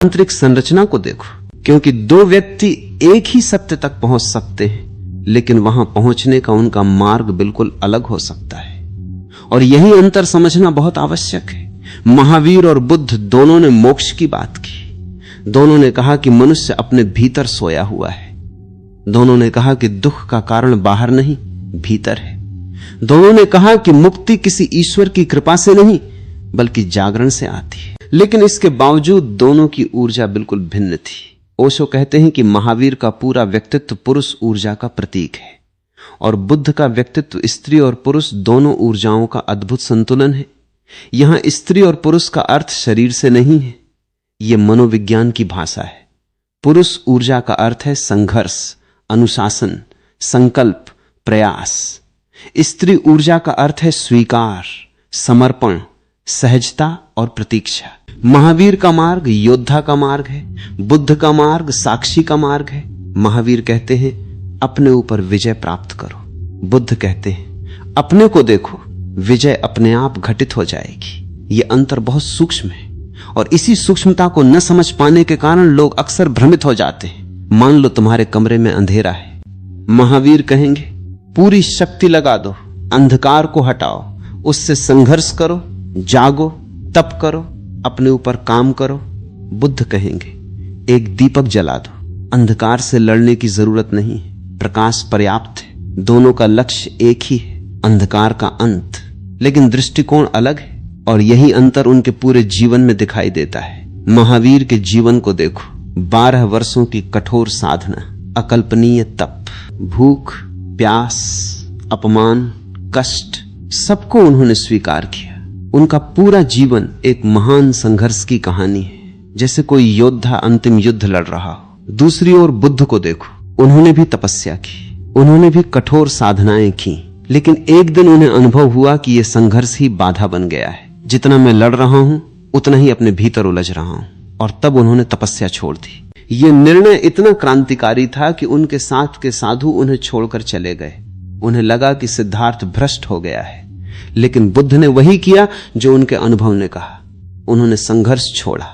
आंतरिक संरचना को देखो, क्योंकि दो व्यक्ति एक ही सत्य तक पहुंच सकते हैं, लेकिन वहां पहुंचने का उनका मार्ग बिल्कुल अलग हो सकता है। और यही अंतर समझना बहुत आवश्यक है। महावीर और बुद्ध दोनों ने मोक्ष की बात की। दोनों ने कहा कि मनुष्य अपने भीतर सोया हुआ है। दोनों ने कहा कि दुख का कारण बाहर नहीं, भीतर है। दोनों ने कहा कि मुक्ति किसी ईश्वर की कृपा से नहीं, बल्कि जागरण से आती है। लेकिन इसके बावजूद दोनों की ऊर्जा बिल्कुल भिन्न थी। ओशो कहते हैं कि महावीर का पूरा व्यक्तित्व पुरुष ऊर्जा का प्रतीक है और बुद्ध का व्यक्तित्व स्त्री और पुरुष दोनों ऊर्जाओं का अद्भुत संतुलन है। यहां स्त्री और पुरुष का अर्थ शरीर से नहीं है, यह मनोविज्ञान की भाषा है। पुरुष ऊर्जा का अर्थ है संघर्ष, अनुशासन, संकल्प, प्रयास। स्त्री ऊर्जा का अर्थ है स्वीकार, समर्पण, सहजता और प्रतीक्षा। महावीर का मार्ग योद्धा का मार्ग है, बुद्ध का मार्ग साक्षी का मार्ग है। महावीर कहते हैं अपने ऊपर विजय प्राप्त करो, बुद्ध कहते हैं अपने को देखो, विजय अपने आप घटित हो जाएगी। यह अंतर बहुत सूक्ष्म है और इसी सूक्ष्मता को न समझ पाने के कारण लोग अक्सर भ्रमित हो जाते हैं। मान लो तुम्हारे कमरे में अंधेरा है, महावीर कहेंगे पूरी शक्ति लगा दो, अंधकार को हटाओ, उससे संघर्ष करो, जागो, तप करो, अपने ऊपर काम करो। बुद्ध कहेंगे एक दीपक जला दो, अंधकार से लड़ने की जरूरत नहीं है, प्रकाश पर्याप्त है। दोनों का लक्ष्य एक ही है, अंधकार का अंत, लेकिन दृष्टिकोण अलग है और यही अंतर उनके पूरे जीवन में दिखाई देता है। महावीर के जीवन को देखो, 12 वर्षों की कठोर साधना, अकल्पनीय तप, भूख, प्यास, अपमान, कष्ट, सबको उन्होंने स्वीकार किया। उनका पूरा जीवन एक महान संघर्ष की कहानी है, जैसे कोई योद्धा अंतिम युद्ध लड़ रहा हो। दूसरी ओर बुद्ध को देखो, उन्होंने भी तपस्या की, उन्होंने भी कठोर साधनाएं की, लेकिन एक दिन उन्हें अनुभव हुआ कि यह संघर्ष ही बाधा बन गया है। जितना मैं लड़ रहा हूं उतना ही अपने भीतर उलझ रहा हूं, और तब उन्होंने तपस्या छोड़ दी। यह निर्णय इतना क्रांतिकारी था कि उनके साथ के साधु उन्हें छोड़कर चले गए। उन्हें लगा कि सिद्धार्थ भ्रष्ट हो गया है, लेकिन बुद्ध ने वही किया जो उनके अनुभव ने कहा। उन्होंने संघर्ष छोड़ा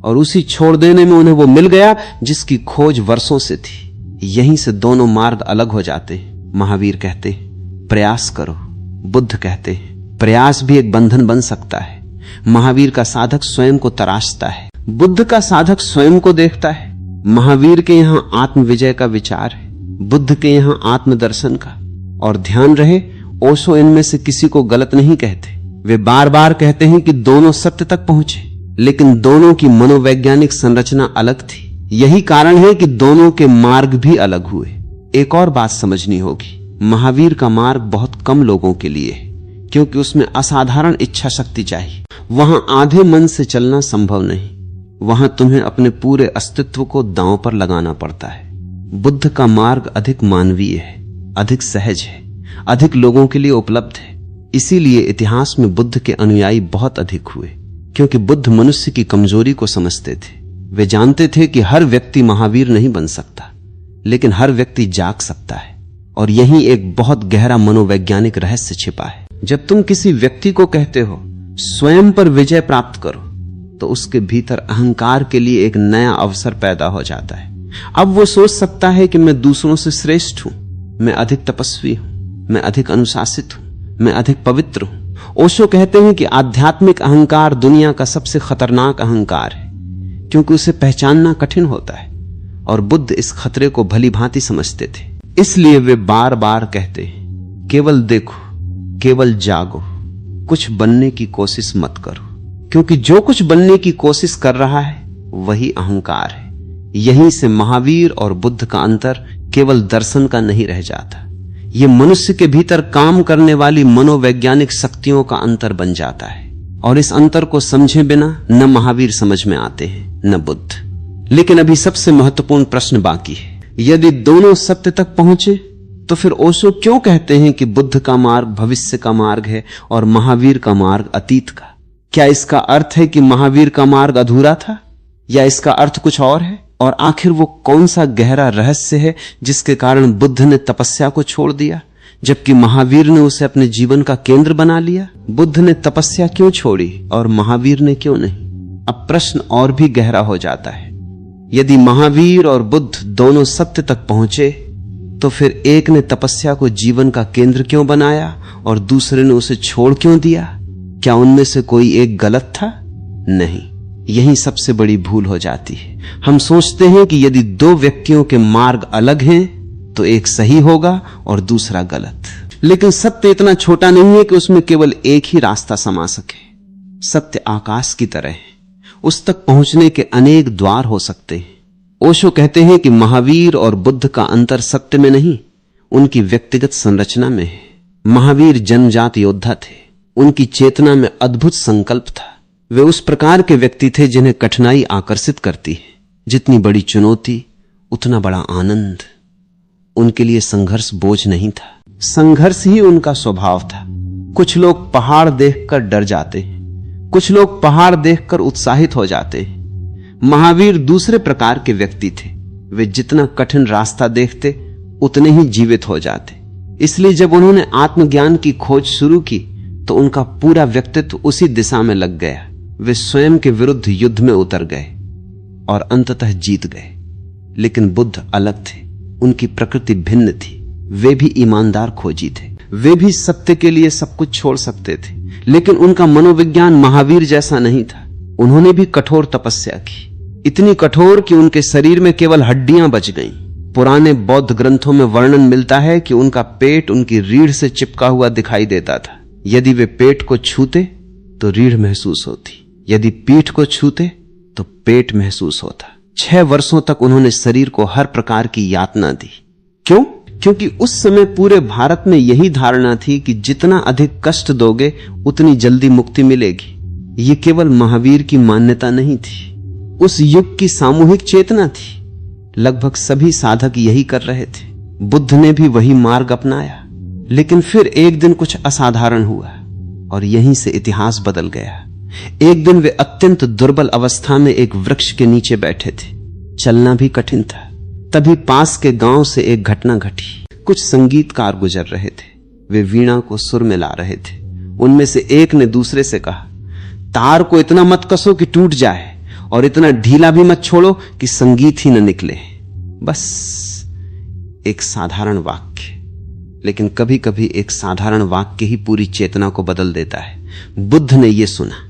और उसी छोड़ देने में उन्हें वो मिल गया जिसकी खोज वर्षों से थी। यहीं से दोनों मार्ग अलग हो जाते हैं। महावीर कहते हैं प्रयास करो, बुद्ध कहते हैं प्रयास भी एक बंधन बन सकता है। महावीर का साधक स्वयं को तराशता है, बुद्ध का साधक स्वयं को देखता है। महावीर के यहां आत्म विजय का विचार है, बुद्ध के यहां आत्मदर्शन का। और ध्यान रहे, ओशो इनमें से किसी को गलत नहीं कहते। वे बार बार कहते हैं कि दोनों सत्य तक पहुंचे, लेकिन दोनों की मनोवैज्ञानिक संरचना अलग थी। यही कारण है कि दोनों के मार्ग भी अलग हुए। एक और बात समझनी होगी, महावीर का मार्ग बहुत कम लोगों के लिए है, क्योंकि उसमें असाधारण इच्छा शक्ति चाहिए। वहां आधे मन से चलना संभव नहीं, वहां तुम्हें अपने पूरे अस्तित्व को दांव पर लगाना पड़ता है। बुद्ध का मार्ग अधिक मानवीय है, अधिक सहज है, अधिक लोगों के लिए उपलब्ध है। इसीलिए इतिहास में बुद्ध के अनुयायी बहुत अधिक हुए, क्योंकि बुद्ध मनुष्य की कमजोरी को समझते थे। वे जानते थे कि हर व्यक्ति महावीर नहीं बन सकता, लेकिन हर व्यक्ति जाग सकता है। और यही एक बहुत गहरा मनोवैज्ञानिक रहस्य छिपा है। जब तुम किसी व्यक्ति को कहते हो स्वयं पर विजय प्राप्त करो, तो उसके भीतर अहंकार के लिए एक नया अवसर पैदा हो जाता है। अब वो सोच सकता है कि मैं दूसरों से श्रेष्ठ हूं, मैं अधिक तपस्वी हूं, मैं अधिक अनुशासित हूं, मैं अधिक पवित्र हूं। ओशो कहते हैं कि आध्यात्मिक अहंकार दुनिया का सबसे खतरनाक अहंकार है, क्योंकि उसे पहचानना कठिन होता है, और बुद्ध इस खतरे को भली भांति समझते थे। इसलिए वे बार बार कहते हैं केवल देखो, केवल जागो, कुछ बनने की कोशिश मत करो, क्योंकि जो कुछ बनने की कोशिश कर रहा है वही अहंकार है। यहीं से महावीर और बुद्ध का अंतर केवल दर्शन का नहीं रह जाता, यह मनुष्य के भीतर काम करने वाली मनोवैज्ञानिक शक्तियों का अंतर बन जाता है। और इस अंतर को समझे बिना न महावीर समझ में आते हैं न बुद्ध। लेकिन अभी सबसे महत्वपूर्ण प्रश्न बाकी है, यदि दोनों सत्य तक पहुंचे तो फिर ओशो क्यों कहते हैं कि बुद्ध का मार्ग भविष्य का मार्ग है और महावीर का मार्ग अतीत का? क्या इसका अर्थ है कि महावीर का मार्ग अधूरा था, या इसका अर्थ कुछ और है? और आखिर वो कौन सा गहरा रहस्य है जिसके कारण बुद्ध ने तपस्या को छोड़ दिया, जबकि महावीर ने उसे अपने जीवन का केंद्र बना लिया? बुद्ध ने तपस्या क्यों छोड़ी और महावीर ने क्यों नहीं? अब प्रश्न और भी गहरा हो जाता है। यदि महावीर और बुद्ध दोनों सत्य तक पहुंचे तो फिर एक ने तपस्या को जीवन का केंद्र क्यों बनाया और दूसरे ने उसे छोड़ क्यों दिया? क्या उनमें से कोई एक गलत था? नहीं, यही सबसे बड़ी भूल हो जाती है। हम सोचते हैं कि यदि दो व्यक्तियों के मार्ग अलग हैं तो एक सही होगा और दूसरा गलत। लेकिन सत्य इतना छोटा नहीं है कि उसमें केवल एक ही रास्ता समा सके। सत्य आकाश की तरह है, उस तक पहुंचने के अनेक द्वार हो सकते हैं। ओशो कहते हैं कि महावीर और बुद्ध का अंतर सत्य में नहीं, उनकी व्यक्तिगत संरचना में है। महावीर जन्मजात योद्धा थे, उनकी चेतना में अद्भुत संकल्प था। वे उस प्रकार के व्यक्ति थे जिन्हें कठिनाई आकर्षित करती है। जितनी बड़ी चुनौती उतना बड़ा आनंद। उनके लिए संघर्ष बोझ नहीं था, संघर्ष ही उनका स्वभाव था। कुछ लोग पहाड़ देखकर डर जाते हैं, कुछ लोग पहाड़ देखकर उत्साहित हो जाते हैं। महावीर दूसरे प्रकार के व्यक्ति थे। वे जितना कठिन रास्ता देखते उतने ही जीवित हो जाते। इसलिए जब उन्होंने आत्मज्ञान की खोज शुरू की तो उनका पूरा व्यक्तित्व उसी दिशा में लग गया। वे स्वयं के विरुद्ध युद्ध में उतर गए और अंततः जीत गए। लेकिन बुद्ध अलग थे, उनकी प्रकृति भिन्न थी। वे भी ईमानदार खोजी थे, वे भी सत्य के लिए सब कुछ छोड़ सकते थे। लेकिन उनका मनोविज्ञान महावीर जैसा नहीं था। उन्होंने भी कठोर तपस्या की, इतनी कठोर कि उनके शरीर में केवल हड्डियां बच गईं। पुराने बौद्ध ग्रंथों में वर्णन मिलता है कि उनका पेट उनकी रीढ़ से चिपका हुआ दिखाई देता था। यदि वे पेट को छूते तो रीढ़ महसूस होती, यदि पीठ को छूते तो पेट महसूस होता। 6 वर्षों तक उन्होंने शरीर को हर प्रकार की यातना दी। क्यों? क्योंकि उस समय पूरे भारत में यही धारणा थी कि जितना अधिक कष्ट दोगे उतनी जल्दी मुक्ति मिलेगी। ये केवल महावीर की मान्यता नहीं थी, उस युग की सामूहिक चेतना थी। लगभग सभी साधक यही कर रहे थे। बुद्ध ने भी वही मार्ग अपनाया। लेकिन फिर एक दिन कुछ असाधारण हुआ और यहीं से इतिहास बदल गया। एक दिन वे अत्यंत दुर्बल अवस्था में एक वृक्ष के नीचे बैठे थे, चलना भी कठिन था। तभी पास के गांव से एक घटना घटी। कुछ संगीतकार गुजर रहे थे, वे वीणा को सुर में ला रहे थे। उनमें से एक ने दूसरे से कहा, तार को इतना मत कसो कि टूट जाए और इतना ढीला भी मत छोड़ो कि संगीत ही न निकले। बस एक साधारण वाक्य, लेकिन कभी कभी एक साधारण वाक्य ही पूरी चेतना को बदल देता है। बुद्ध ने यह सुना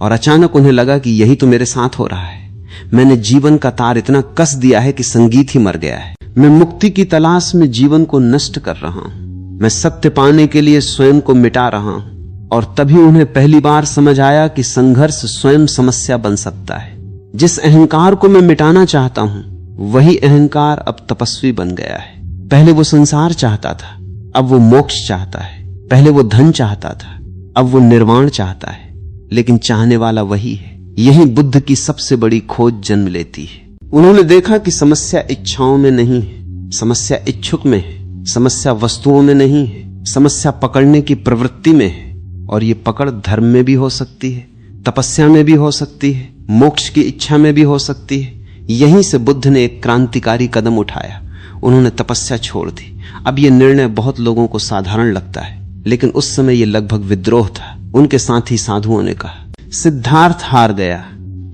और अचानक उन्हें लगा कि यही तो मेरे साथ हो रहा है। मैंने जीवन का तार इतना कस दिया है कि संगीत ही मर गया है। मैं मुक्ति की तलाश में जीवन को नष्ट कर रहा हूं। मैं सत्य पाने के लिए स्वयं को मिटा रहा हूं। और तभी उन्हें पहली बार समझ आया कि संघर्ष स्वयं समस्या बन सकता है। जिस अहंकार को मैं मिटाना चाहता हूं वही अहंकार अब तपस्वी बन गया है। पहले वो संसार चाहता था, अब वो मोक्ष चाहता है। पहले वो धन चाहता था, अब वो निर्वाण चाहता है। लेकिन चाहने वाला वही है। यही बुद्ध की सबसे बड़ी खोज जन्म लेती है। उन्होंने देखा कि समस्या इच्छाओं में नहीं है, समस्या इच्छुक में है। समस्या वस्तुओं में नहीं है, समस्या पकड़ने की प्रवृत्ति में है। और ये पकड़ धर्म में भी हो सकती है, तपस्या में भी हो सकती है, मोक्ष की इच्छा में भी हो सकती है। यहीं से बुद्ध ने एक क्रांतिकारी कदम उठाया। उन्होंने तपस्या छोड़ दी। अब यह निर्णय बहुत लोगों को साधारण लगता है, लेकिन उस समय यह लगभग विद्रोह था। उनके साथी साधुओं ने कहा, सिद्धार्थ हार गया,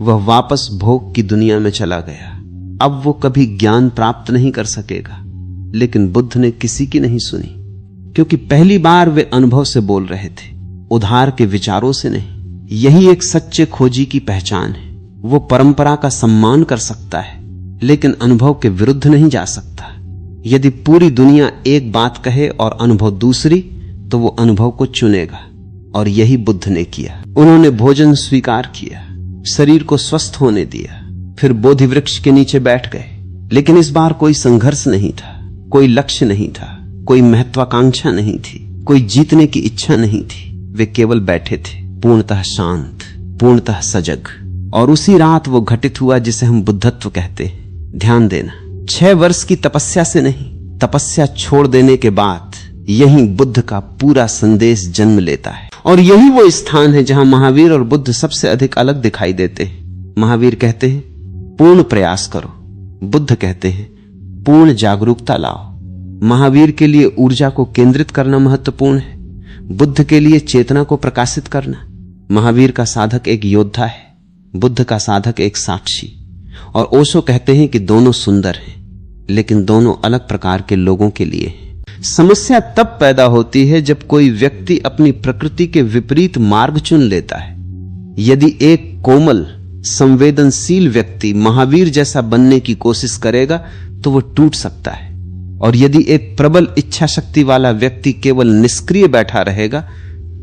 वह वापस भोग की दुनिया में चला गया। अब वो कभी ज्ञान प्राप्त नहीं कर सकेगा। लेकिन बुद्ध ने किसी की नहीं सुनी, क्योंकि पहली बार वे अनुभव से बोल रहे थे, उधार के विचारों से नहीं। यही एक सच्चे खोजी की पहचान है। वो परंपरा का सम्मान कर सकता है, लेकिन अनुभव के विरुद्ध नहीं जा सकता। यदि पूरी दुनिया एक बात कहे और अनुभव दूसरी, तो वो अनुभव को चुनेगा। और यही बुद्ध ने किया। उन्होंने भोजन स्वीकार किया, शरीर को स्वस्थ होने दिया, फिर बोधि वृक्ष के नीचे बैठ गए। लेकिन इस बार कोई संघर्ष नहीं था, कोई लक्ष्य नहीं था, कोई महत्वाकांक्षा नहीं थी, कोई जीतने की इच्छा नहीं थी। वे केवल बैठे थे, पूर्णतः शांत, पूर्णतः सजग। और उसी रात वो घटित हुआ जिसे हम बुद्धत्व कहते हैं। ध्यान देना, 6 वर्ष की तपस्या से नहीं, तपस्या छोड़ देने के बाद यही बुद्ध का पूरा संदेश जन्म लेता है। और यही वो स्थान है जहां महावीर और बुद्ध सबसे अधिक अलग दिखाई देते हैं। महावीर कहते हैं पूर्ण प्रयास करो, बुद्ध कहते हैं पूर्ण जागरूकता लाओ। महावीर के लिए ऊर्जा को केंद्रित करना महत्वपूर्ण है, बुद्ध के लिए चेतना को प्रकाशित करना। महावीर का साधक एक योद्धा है, बुद्ध का साधक एक साक्षी। और ओशो कहते हैं कि दोनों सुंदर हैं, लेकिन दोनों अलग प्रकार के लोगों के लिए हैं। समस्या तब पैदा होती है जब कोई व्यक्ति अपनी प्रकृति के विपरीत मार्ग चुन लेता है। यदि एक कोमल संवेदनशील व्यक्ति महावीर जैसा बनने की कोशिश करेगा तो वो टूट सकता है, और यदि एक प्रबल इच्छा शक्ति वाला व्यक्ति केवल निष्क्रिय बैठा रहेगा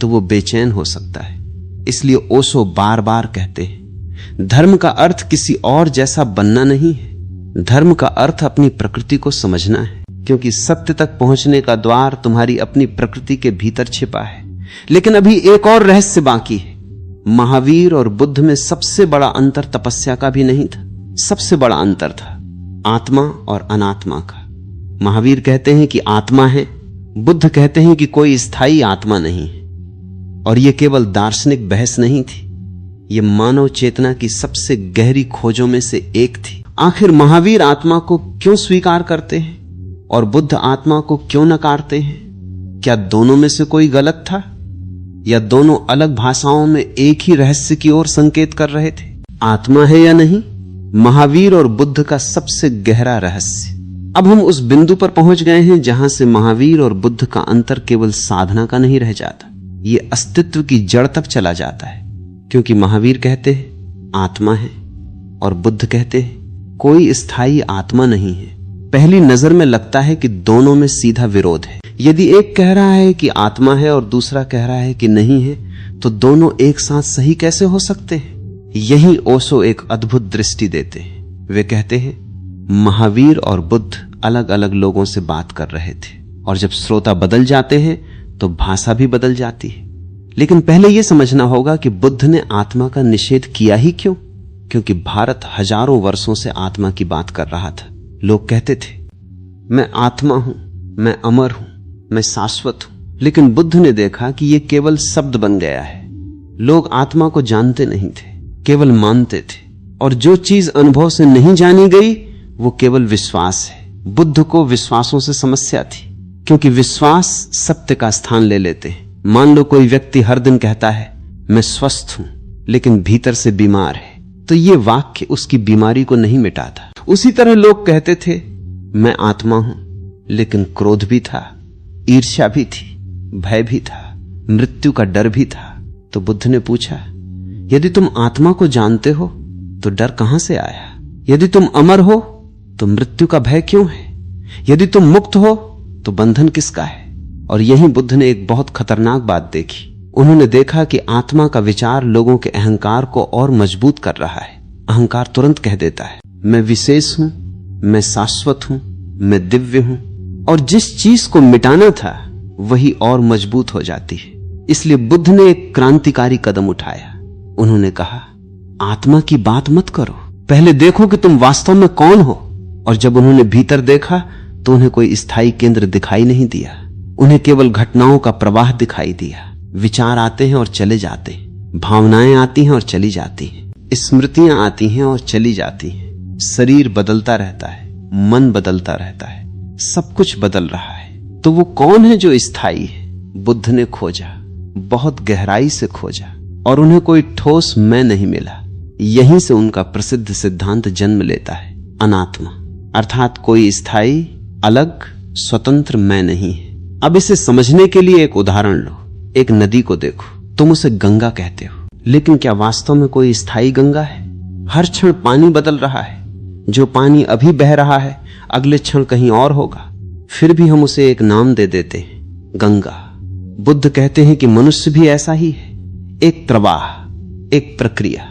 तो वो बेचैन हो सकता है। इसलिए ओशो बार बार कहते हैं, धर्म का अर्थ किसी और जैसा बनना नहीं है, धर्म का अर्थ अपनी प्रकृति को समझना है, क्योंकि सत्य तक पहुंचने का द्वार तुम्हारी अपनी प्रकृति के भीतर छिपा है। लेकिन अभी एक और रहस्य बाकी है। महावीर और बुद्ध में सबसे बड़ा अंतर तपस्या का भी नहीं था, सबसे बड़ा अंतर था आत्मा और अनात्मा का। महावीर कहते हैं कि आत्मा है, बुद्ध कहते हैं कि कोई स्थायी आत्मा नहीं है। और यह केवल दार्शनिक बहस नहीं थी, यह मानव चेतना की सबसे गहरी खोजों में से एक थी। आखिर महावीर आत्मा को क्यों स्वीकार करते हैं और बुद्ध आत्मा को क्यों नकारते हैं? क्या दोनों में से कोई गलत था, या दोनों अलग भाषाओं में एक ही रहस्य की ओर संकेत कर रहे थे? आत्मा है या नहीं, महावीर और बुद्ध का सबसे गहरा रहस्य। अब हम उस बिंदु पर पहुंच गए हैं जहां से महावीर और बुद्ध का अंतर केवल साधना का नहीं रह जाता, ये अस्तित्व की जड़ तक चला जाता है। क्योंकि महावीर कहते हैं आत्मा है और बुद्ध कहते हैं कोई स्थायी आत्मा नहीं है। पहली नजर में लगता है कि दोनों में सीधा विरोध है। यदि एक कह रहा है कि आत्मा है और दूसरा कह रहा है कि नहीं है, तो दोनों एक साथ सही कैसे हो सकते हैं? यही ओशो एक अद्भुत दृष्टि देते हैं। वे कहते हैं महावीर और बुद्ध अलग अलग लोगों से बात कर रहे थे, और जब श्रोता बदल जाते हैं तो भाषा भी बदल जाती है। लेकिन पहले यह समझना होगा कि बुद्ध ने आत्मा का निषेध किया ही क्यों? क्योंकि भारत हजारों वर्षों से आत्मा की बात कर रहा था। लोग कहते थे मैं आत्मा हूं, मैं अमर हूं, मैं शाश्वत हूं। लेकिन बुद्ध ने देखा कि यह केवल शब्द बन गया है। लोग आत्मा को जानते नहीं थे, केवल मानते थे, और जो चीज अनुभव से नहीं जानी गई वो केवल विश्वास है। बुद्ध को विश्वासों से समस्या थी, क्योंकि विश्वास सत्य का स्थान ले लेते हैं। मान लो कोई व्यक्ति हर दिन कहता है मैं स्वस्थ हूं, लेकिन भीतर से बीमार है, तो ये वाक्य उसकी बीमारी को नहीं मिटाता। उसी तरह लोग कहते थे मैं आत्मा हूं, लेकिन क्रोध भी था, ईर्ष्या भी थी, भय भी था, मृत्यु का डर भी था। तो बुद्ध ने पूछा यदि तुम आत्मा को जानते हो तो डर कहां से आया? यदि तुम अमर हो तो मृत्यु का भय क्यों है? यदि तुम मुक्त हो तो बंधन किसका है? और यही बुद्ध ने एक बहुत खतरनाक बात देखी। उन्होंने देखा कि आत्मा का विचार लोगों के अहंकार को और मजबूत कर रहा है। अहंकार तुरंत कह देता है मैं विशेष हूं, मैं शाश्वत हूं, मैं दिव्य हूं, और जिस चीज को मिटाना था वही और मजबूत हो जाती है। इसलिए बुद्ध ने एक क्रांतिकारी कदम उठाया। उन्होंने कहा आत्मा की बात मत करो, पहले देखो कि तुम वास्तव में कौन हो। और जब उन्होंने भीतर देखा तो उन्हें कोई स्थायी केंद्र दिखाई नहीं दिया, उन्हें केवल घटनाओं का प्रवाह दिखाई दिया। विचार आते हैं और चले जाते हैं, भावनाएं आती हैं और चली जाती हैं, स्मृतियां आती हैं और चली जाती हैं, शरीर बदलता रहता है, मन बदलता रहता है, सब कुछ बदल रहा है। तो वो कौन है जो स्थायी है? बुद्ध ने खोजा, बहुत गहराई से खोजा, और उन्हें कोई ठोस मैं नहीं मिला। यहीं से उनका प्रसिद्ध सिद्धांत जन्म लेता है, अनात्मा, अर्थात कोई स्थायी, अलग, स्वतंत्र मैं नहीं है। अब इसे समझने के लिए एक उदाहरण लो। एक नदी को देखो, तुम उसे गंगा कहते हो, लेकिन क्या वास्तव में कोई स्थायी गंगा है? हर क्षण पानी बदल रहा है। जो पानी अभी बह रहा है अगले क्षण कहीं और होगा, फिर भी हम उसे एक नाम दे देते हैं, गंगा। बुद्ध कहते हैं कि मनुष्य भी ऐसा ही है, एक प्रवाह, एक प्रक्रिया,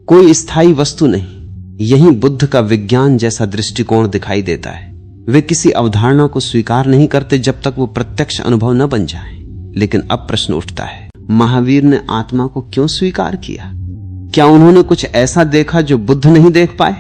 कोई स्थायी वस्तु नहीं। यही बुद्ध का विज्ञान जैसा दृष्टिकोण दिखाई देता है। वे किसी अवधारणा को स्वीकार नहीं करते जब तक वो प्रत्यक्ष अनुभव न बन जाए। लेकिन अब प्रश्न उठता है, महावीर ने आत्मा को क्यों स्वीकार किया? क्या उन्होंने कुछ ऐसा देखा जो बुद्ध नहीं देख पाए?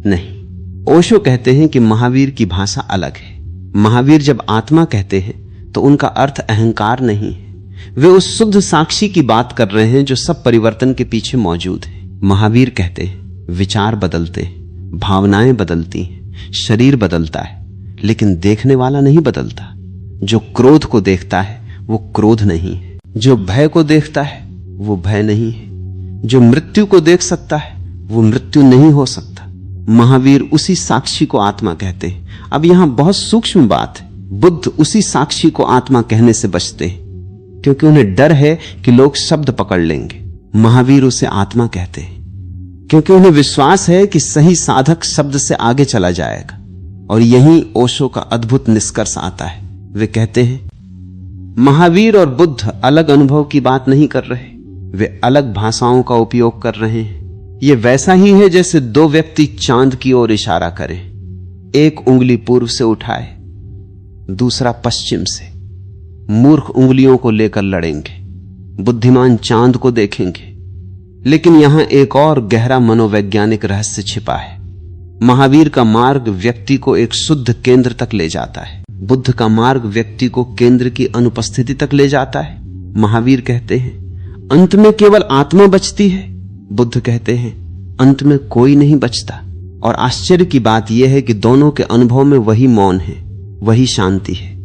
नहीं। ओशो कहते हैं कि महावीर की भाषा अलग है। महावीर जब आत्मा कहते हैं तो उनका अर्थ अहंकार नहीं है। वे उस शुद्ध साक्षी की बात कर रहे हैं जो सब परिवर्तन के पीछे मौजूद है। महावीर कहते हैं विचार बदलते हैं, भावनाएं बदलती हैं, शरीर बदलता है, लेकिन देखने वाला नहीं बदलता। जो क्रोध को देखता है वो क्रोध नहीं है, जो भय को देखता है वो भय नहीं है, जो मृत्यु मृत्यु को देख सकता है, वो मृत्यु नहीं हो सकता। महावीर उसी साक्षी को आत्मा कहते हैं। अब यहां बहुत सूक्ष्म बात है, बुद्ध उसी साक्षी को आत्मा कहने से बचते हैं क्योंकि उन्हें डर है कि लोग शब्द पकड़ लेंगे। महावीर उसे आत्मा कहते हैं क्योंकि उन्हें विश्वास है कि सही साधक शब्द से आगे चला जाएगा। और यहीं ओशो का अद्भुत निष्कर्ष आता है। वे कहते हैं महावीर और बुद्ध अलग अनुभव की बात नहीं कर रहे, वे अलग भाषाओं का उपयोग कर रहे हैं। यह वैसा ही है जैसे दो व्यक्ति चांद की ओर इशारा करें, एक उंगली पूर्व से उठाए, दूसरा पश्चिम से। मूर्ख उंगलियों को लेकर लड़ेंगे, बुद्धिमान चांद को देखेंगे। लेकिन यहां एक और गहरा मनोवैज्ञानिक रहस्य छिपा है। महावीर का मार्ग व्यक्ति को एक शुद्ध केंद्र तक ले जाता है, बुद्ध का मार्ग व्यक्ति को केंद्र की अनुपस्थिति तक ले जाता है। महावीर कहते हैं अंत में केवल आत्मा बचती है, बुद्ध कहते हैं अंत में कोई नहीं बचता। और आश्चर्य की बात यह है कि दोनों के अनुभव में वही मौन है, वही शांति है,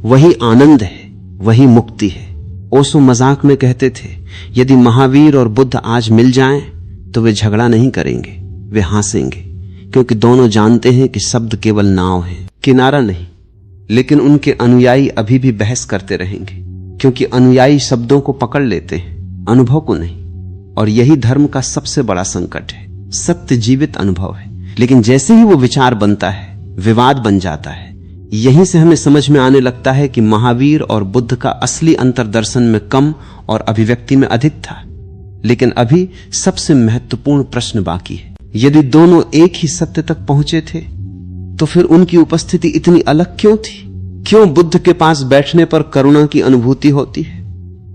वही आनंद है, वही मुक्ति है। ओशो मजाक में कहते थे यदि महावीर और बुद्ध आज मिल जाएं तो वे झगड़ा नहीं करेंगे, वे हंसेंगे, क्योंकि दोनों जानते हैं कि शब्द केवल नाव है, किनारा नहीं। लेकिन उनके अनुयायी अभी भी बहस करते रहेंगे क्योंकि अनुयायी शब्दों को पकड़ लेते हैं, अनुभव को नहीं। और यही धर्म का सबसे बड़ा संकट है। सत्य जीवित अनुभव है, लेकिन जैसे ही वो विचार बनता है, विवाद बन जाता है। यहीं से हमें समझ में आने लगता है कि महावीर और बुद्ध का असली अंतर दर्शन में कम और अभिव्यक्ति में अधिक था। लेकिन अभी सबसे महत्वपूर्ण प्रश्न बाकी है। यदि दोनों एक ही सत्य तक पहुंचे थे तो फिर उनकी उपस्थिति इतनी अलग क्यों थी? क्यों बुद्ध के पास बैठने पर करुणा की अनुभूति होती है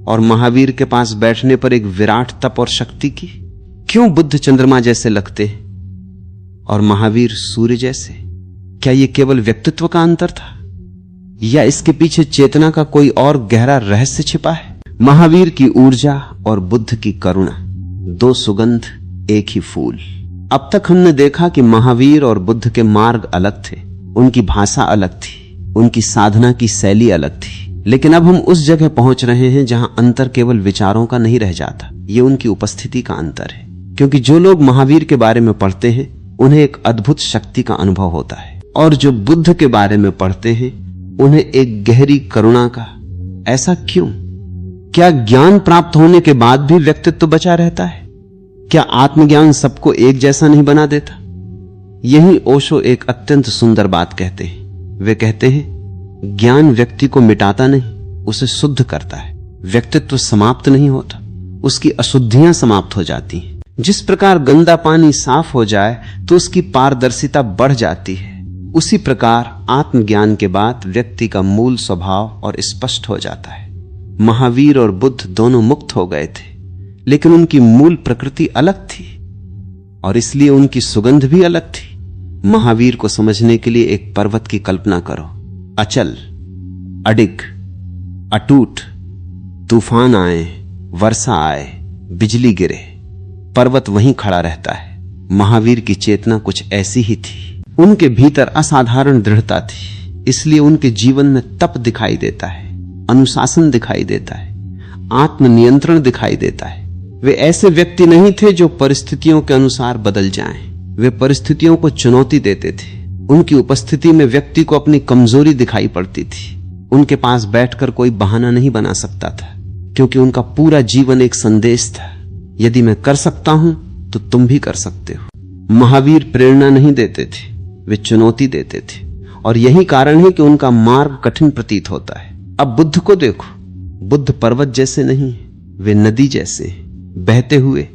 और महावीर के पास बैठने पर एक विराट तप और शक्ति की? क्यों बुद्ध चंद्रमा जैसे लगते हैं और महावीर सूर्य जैसे? क्या यह केवल व्यक्तित्व का अंतर था या इसके पीछे चेतना का कोई और गहरा रहस्य छिपा है? महावीर की ऊर्जा और बुद्ध की करुणा, दो सुगंध एक ही फूल। अब तक हमने देखा कि महावीर और बुद्ध के मार्ग अलग थे, उनकी भाषा अलग थी, उनकी साधना की शैली अलग थी। लेकिन अब हम उस जगह पहुंच रहे हैं जहां अंतर केवल विचारों का नहीं रह जाता, ये उनकी उपस्थिति का अंतर है। क्योंकि जो लोग महावीर के बारे में पढ़ते हैं उन्हें एक अद्भुत शक्ति का अनुभव होता है, और जो बुद्ध के बारे में पढ़ते हैं उन्हें एक गहरी करुणा का। ऐसा क्यों? क्या ज्ञान प्राप्त होने के बाद भी व्यक्तित्व बचा रहता है? क्या आत्मज्ञान सबको एक जैसा नहीं बना देता? यही ओशो एक अत्यंत सुंदर बात कहते हैं। वे कहते हैं ज्ञान व्यक्ति को मिटाता नहीं, उसे शुद्ध करता है। व्यक्तित्व समाप्त नहीं होता, उसकी अशुद्धियां समाप्त हो जाती हैं। जिस प्रकार गंदा पानी साफ हो जाए तो उसकी पारदर्शिता बढ़ जाती है, उसी प्रकार आत्मज्ञान के बाद व्यक्ति का मूल स्वभाव और स्पष्ट हो जाता है। महावीर और बुद्ध दोनों मुक्त हो गए थे, लेकिन उनकी मूल प्रकृति अलग थी और इसलिए उनकी सुगंध भी अलग थी। महावीर को समझने के लिए एक पर्वत की कल्पना करो, अचल, अडिग, अटूट। तूफान आए, वर्षा आए, बिजली गिरे, पर्वत वहीं खड़ा रहता है। महावीर की चेतना कुछ ऐसी ही थी। उनके भीतर असाधारण दृढ़ता थी, इसलिए उनके जीवन में तप दिखाई देता है, अनुशासन दिखाई देता है, आत्मनियंत्रण दिखाई देता है। वे ऐसे व्यक्ति नहीं थे जो परिस्थितियों के अनुसार बदल जाएं। वे परिस्थितियों को चुनौती देते थे। उनकी उपस्थिति में व्यक्ति को अपनी कमजोरी दिखाई पड़ती थी। उनके पास बैठकर कोई बहाना नहीं बना सकता था, क्योंकि उनका पूरा जीवन एक संदेश था, यदि मैं कर सकता हूं तो तुम भी कर सकते हो। महावीर प्रेरणा नहीं देते थे, वे चुनौती देते थे, और यही कारण है कि उनका मार्ग कठिन प्रतीत होता है। अब बुद्ध को देखो, बुद्ध पर्वत जैसे नहीं, वे नदी जैसे, बहते हुए,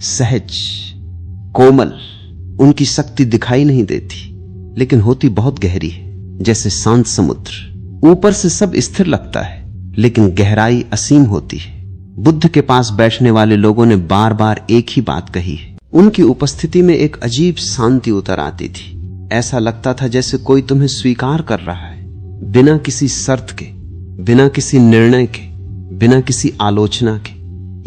सहज, कोमल। उनकी शक्ति दिखाई नहीं देती, लेकिन होती बहुत गहरी है, जैसे शांत समुद्र। ऊपर से सब स्थिर लगता है, लेकिन गहराई असीम होती है। बुद्ध के पास बैठने वाले लोगों ने बार बार एक ही बात कही है। उनकी उपस्थिति में एक अजीब शांति उतर आती थी। ऐसा लगता था जैसे कोई तुम्हें स्वीकार कर रहा है, बिना किसी शर्त के, बिना किसी निर्णय के, बिना किसी आलोचना के।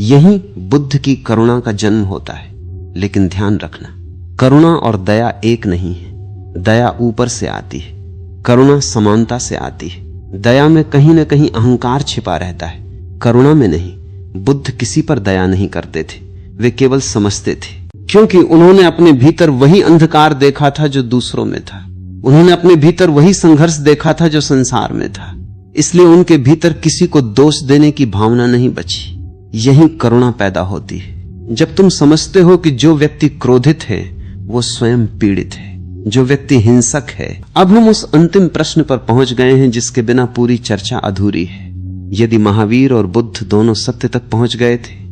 यही बुद्ध की करुणा का जन्म होता है। लेकिन ध्यान रखना, करुणा और दया एक नहीं है। दया ऊपर से आती है, करुणा समानता से आती है। दया में कहीं ना कहीं अहंकार छिपा रहता है, करुणा में नहीं। बुद्ध किसी पर दया नहीं करते थे, वे केवल समझते थे, क्योंकि उन्होंने अपने भीतर वही अंधकार देखा था जो दूसरों में था। उन्होंने अपने भीतर वही संघर्ष देखा था जो संसार में था। इसलिए उनके भीतर किसी को दोष देने की भावना नहीं बची। यही करुणा पैदा होती है। जब तुम समझते हो कि जो व्यक्ति क्रोधित है वो स्वयं पीड़ित है, जो व्यक्ति हिंसक है। अब हम उस अंतिम प्रश्न पर पहुंच गए हैं जिसके बिना पूरी चर्चा अधूरी है। यदि महावीर और बुद्ध दोनों सत्य तक पहुंच गए थे,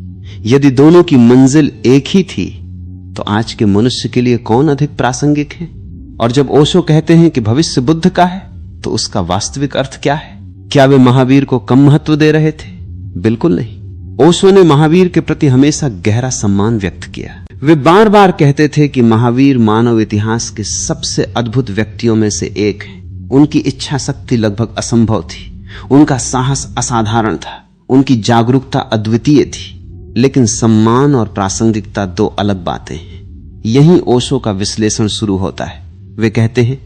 यदि दोनों की मंजिल एक ही थी, तो आज के मनुष्य के लिए कौन अधिक प्रासंगिक है? और जब ओशो कहते हैं कि भविष्य बुद्ध का है, तो उसका वास्तविक अर्थ क्या है? क्या वे महावीर को कम महत्व दे रहे थे? बिल्कुल नहीं। ओशो ने महावीर के प्रति हमेशा गहरा सम्मान व्यक्त किया। वे बार बार कहते थे कि महावीर मानव इतिहास के सबसे अद्भुत व्यक्तियों में से एक हैं। उनकी इच्छा शक्ति लगभग असंभव थी, उनका साहस असाधारण था, उनकी जागरूकता अद्वितीय थी। लेकिन सम्मान और प्रासंगिकता दो अलग बातें हैं। यही ओशो का विश्लेषण शुरू होता है। वे कहते हैं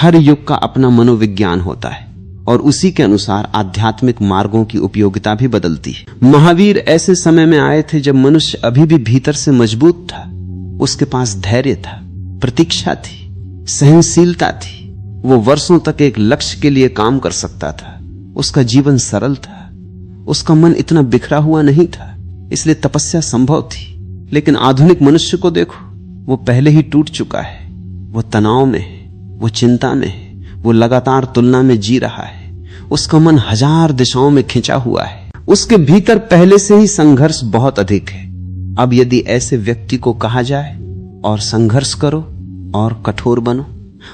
हर युग का अपना मनोविज्ञान होता है और उसी के अनुसार आध्यात्मिक मार्गों की उपयोगिता भी बदलती है। महावीर ऐसे समय में आए थे जब मनुष्य अभी भी भीतर से मजबूत था। उसके पास धैर्य था, प्रतीक्षा थी, सहनशीलता थी। वो वर्षों तक एक लक्ष्य के लिए काम कर सकता था। उसका जीवन सरल था, उसका मन इतना बिखरा हुआ नहीं था, इसलिए तपस्या संभव थी। लेकिन आधुनिक मनुष्य को देखो, वो पहले ही टूट चुका है। वो तनाव में है, वो चिंता में है, वो लगातार तुलना में जी रहा है। उसका मन हजार दिशाओं में खिंचा हुआ है। उसके भीतर पहले से ही संघर्ष बहुत अधिक है। अब यदि ऐसे व्यक्ति को कहा जाए और संघर्ष करो और कठोर बनो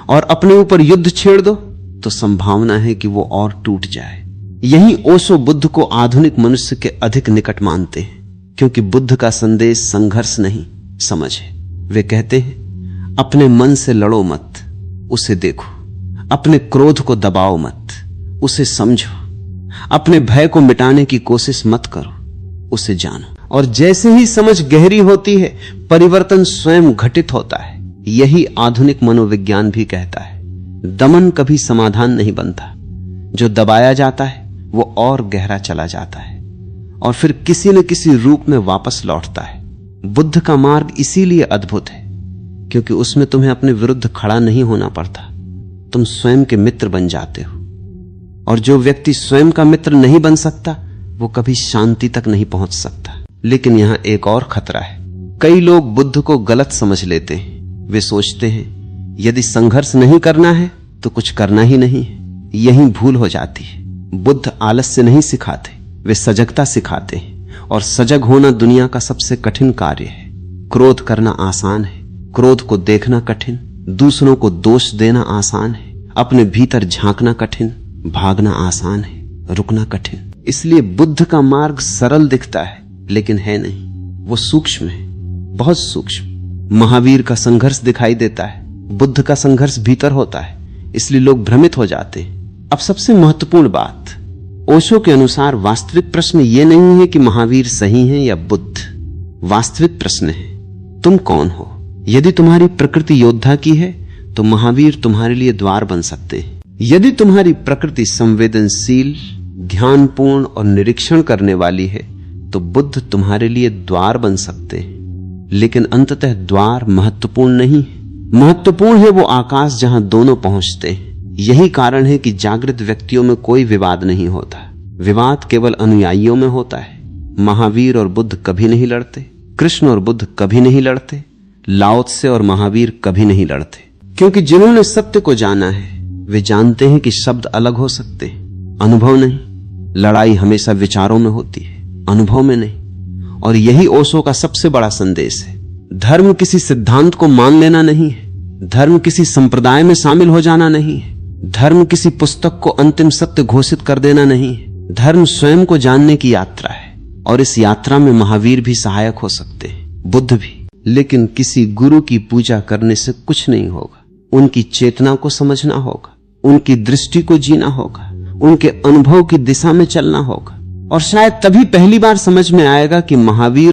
और अपने ऊपर युद्ध छेड़ दो, तो संभावना है कि वो और टूट जाए। यही ओशो बुद्ध को आधुनिक मनुष्य के अधिक निकट मानते हैं, क्योंकि बुद्ध का संदेश संघर्ष नहीं, समझ है। वे कहते हैं अपने मन से लड़ो मत, उसे देखो। अपने क्रोध को दबाओ मत, उसे समझो। अपने भय को मिटाने की कोशिश मत करो, उसे जानो। और जैसे ही समझ गहरी होती है, परिवर्तन स्वयं घटित होता है। यही आधुनिक मनोविज्ञान भी कहता है। दमन कभी समाधान नहीं बनता। जो दबाया जाता है वो और गहरा चला जाता है और फिर किसी न किसी रूप में वापस लौटता है। बुद्ध का मार्ग इसीलिए अद्भुत है, क्योंकि उसमें तुम्हें अपने विरुद्ध खड़ा नहीं होना पड़ता। तुम स्वयं के मित्र बन जाते हो। और जो व्यक्ति स्वयं का मित्र नहीं बन सकता, वो कभी शांति तक नहीं पहुंच सकता। लेकिन यहां एक और खतरा है। कई लोग बुद्ध को गलत समझ लेते हैं। वे सोचते हैं यदि संघर्ष नहीं करना है तो कुछ करना ही नहीं है। यही भूल हो जाती है। बुद्ध आलस्य नहीं सिखाते, वे सजगता सिखाते हैं। और सजग होना दुनिया का सबसे कठिन कार्य है। क्रोध करना आसान है, क्रोध को देखना कठिन। दूसरों को दोष देना आसान है, अपने भीतर झांकना कठिन। भागना आसान है, रुकना कठिन। इसलिए बुद्ध का मार्ग सरल दिखता है, लेकिन है नहीं। वो सूक्ष्म है, बहुत सूक्ष्म। महावीर का संघर्ष दिखाई देता है, बुद्ध का संघर्ष भीतर होता है। इसलिए लोग भ्रमित हो जाते हैं। अब सबसे महत्वपूर्ण बात, ओशो के अनुसार वास्तविक प्रश्न ये नहीं है कि महावीर सही हैं या बुद्ध। वास्तविक प्रश्न है तुम कौन हो। यदि तुम्हारी प्रकृति योद्धा की है तो महावीर तुम्हारे लिए द्वार बन सकते हैं। यदि तुम्हारी प्रकृति संवेदनशील, ध्यानपूर्ण और निरीक्षण करने वाली है तो बुद्ध तुम्हारे लिए द्वार बन सकते हैं। लेकिन अंततः द्वार महत्वपूर्ण नहीं है। महत्वपूर्ण है वो आकाश जहां दोनों पहुंचते हैं। यही कारण है कि जागृत व्यक्तियों में कोई विवाद नहीं होता। विवाद केवल अनुयायियों में होता है। महावीर और बुद्ध कभी नहीं लड़ते, कृष्ण और बुद्ध कभी नहीं लड़ते, लाओ त्से और महावीर कभी नहीं लड़ते। क्योंकि जिन्होंने सत्य को जाना है वे जानते हैं कि शब्द अलग हो सकते हैं, अनुभव नहीं। लड़ाई हमेशा विचारों में होती है, अनुभव में नहीं। और यही ओशो का सबसे बड़ा संदेश है। धर्म किसी सिद्धांत को मान लेना नहीं है, धर्म किसी संप्रदाय में शामिल हो जाना नहीं है, धर्म किसी पुस्तक को अंतिम सत्य घोषित कर देना नहीं है। धर्म स्वयं को जानने की यात्रा है और इस यात्रा में महावीर भी सहायक हो सकते हैं, बुद्ध भी। लेकिन किसी गुरु की पूजा करने से कुछ नहीं होगा। उनकी चेतना को समझना होगा, उनकी दृष्टि को जीना होगा, उनके अनुभव की दिशा में चलना होगा। और शायद तभी पहली बार समझ में आएगा कि महावीर